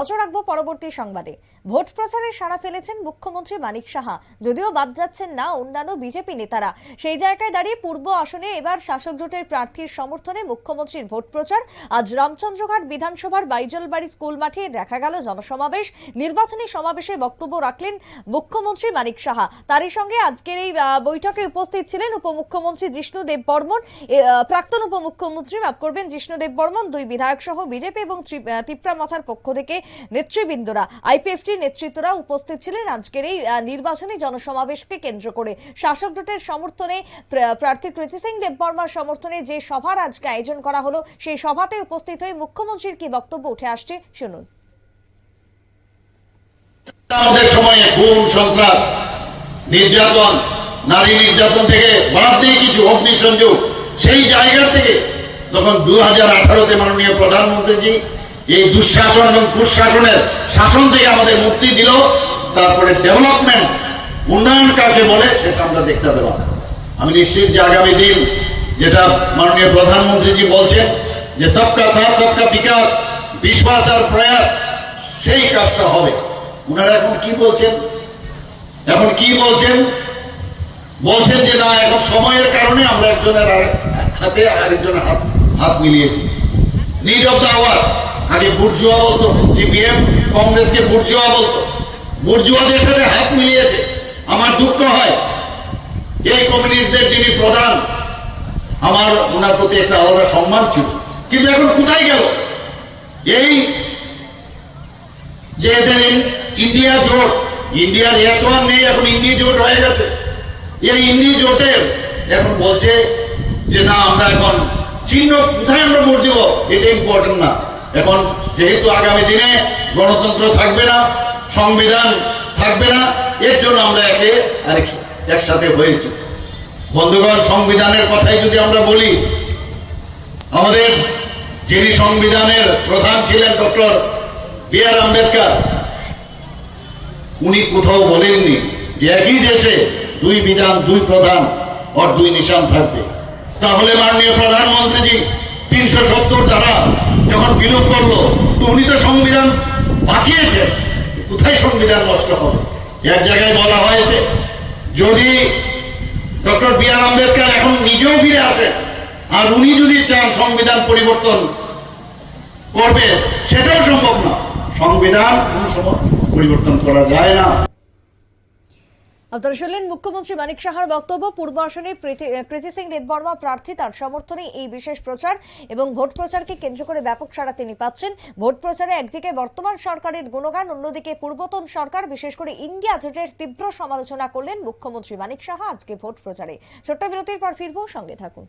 নজর রাখবো পরবর্তী সংবাদে। ভোট প্রচারে সাড়া ফেলেছেন মুখ্যমন্ত্রী মানিক সাহা, যদিও বাদ যাচ্ছেন না অন্যান্য বিজেপি নেতারা। সেই জায়গায় দাঁড়িয়ে পূর্ব আসনে এবার শাসক জোটের প্রার্থীর সমর্থনে মুখ্যমন্ত্রীর ভোট প্রচার। আজ রামচন্দ্রঘাট বিধানসভার বাইজলবাড়ি স্কুল মাঠে দেখা গেল জনসমাবেশ। নির্বাচনী সমাবেশে বক্তব্য রাখলেন মুখ্যমন্ত্রী মানিক সাহা। তারই সঙ্গে আজকের এই বৈঠকে উপস্থিত ছিলেন উপমুখ্যমন্ত্রী জিষ্ণু দেববর্মন, প্রাক্তন উপমুখ্যমন্ত্রী জিষ্ণু দেববর্মন, দুই বিধায়ক সহ বিজেপি এবং তিপ্রা মাথার পক্ষ থেকে নেতৃবৃন্দরা, আইপিএফটির নেতৃত্বরা উপস্থিত ছিলেন আজকের এই নির্বাচনী জনসমাবেশকে কেন্দ্র করে। শাসক জোটের সমর্থনে প্রার্থী কৃতি সিং দেববর্মার সমর্থনে যে সভার আজকে আয়োজন করা হলো, সেই সভাতে উপস্থিত হয়ে মুখ্যমন্ত্রীর কি বক্তব্য উঠে আসছে শুনুন। আমাদের সময়ে খুন, সন্ত্রাস, নির্যাতন, নারী নির্যাতন থেকে বাদ দিয়ে কিছু অগ্নিসংযোগ, সেই জায়গা থেকে যখন 2018-তে মাননীয় প্রধানমন্ত্রীজি এই দুঃশাসন এবং কুশাসনের শাসন থেকে আমাদের মুক্তি দিল, তারপরে ডেভেলপমেন্ট, উন্নয়ন কাকে বলে সেটা আমরা দেখতে পেলাম। আমি নিশ্চিত যে আগামী দিন যেটা মাননীয় প্রধানমন্ত্রীজি বলছেন যে সবকা সাথ সবকা বিকাশ, বিশ্বাস আর প্রয়াস, সেই কাজটা হবে। ওনারা এখন কি বলছেন? বলছেন যে না, এখন সময়ের কারণে আমরা একজনের হাতে আরেকজনের হাত মিলিয়েছি। Need of the hour. আগে বুর্জুয়া বলতো, সিপিএম কংগ্রেসকে বুর্জুয়া বলতো, বুর্জুয়াদের সাথে হাত মিলিয়েছে। আমার দুঃখ হয় এই কমিউনিস্টদের যিনি প্রধান, আমার ওনার প্রতি একটা আলাদা সম্মান ছিল, কিন্তু এখন কোথায় গেল? এই যে এদের ইন্ডিয়া জোট, ইন্ডিয়ার এত আর নেই, এখন ইন্ডি জোট হয়ে গেছে। এই ইন্ডি জোটের এখন বলছে যে না, আমরা এখন চিহ্ন কোথায় আমরা ভোট দেব এটা ইম্পর্টেন্ট না। এখন যেহেতু আগামী দিনে গণতন্ত্র থাকবে না, সংবিধান থাকবে না, এর জন্য আমরা একসাথে হয়েছি। বন্ধুগণ, সংবিধানের কথাই যদি আমরা বলি, আমাদের যিনি সংবিধানের প্রধান ছিলেন ডক্টর বি.আর. আম্বেদকর, উনি কোথাও বলেননি যে একই দেশে দুই বিধান, দুই প্রধান আর দুই নিশান থাকবে। তাহলে মাননীয় প্রধানমন্ত্রীজি 370 ধারা যখন বিলোপ করলো, তো উনি তো সংবিধান বাঁচিয়েছেন, কোথায় সংবিধান নষ্ট হবে? এক জায়গায় বলা হয়েছে যদি ডক্টর বি.আর. আম্বেদকর এখন নিজেও ফিরে আসেন আর উনি যদি চান সংবিধান পরিবর্তন করবে, সেটাও সম্ভব না। সংবিধান কোন সময় পরিবর্তন করা যায় না। আপনারা শুনলেন মুখ্যমন্ত্রী মানিক সাহার বক্তব্য। পূর্ব আসনে কৃতি সিং দেববর্মা প্রার্থী, তার সমর্থনে এই বিশেষ প্রচার এবং ভোট প্রচারকে কেন্দ্র করে ব্যাপক সাড়া তিনি পাচ্ছেন। ভোট প্রচারে একদিকে বর্তমান সরকারের গুণগান, অন্যদিকে পূর্বতন সরকার, বিশেষ করে ইন্ডিয়া জোটের তীব্র সমালোচনা করলেন মুখ্যমন্ত্রী মানিক সাহা আজকে ভোট প্রচারে। ছোট্ট বিরতির পর ফিরবো, সঙ্গে থাকুন।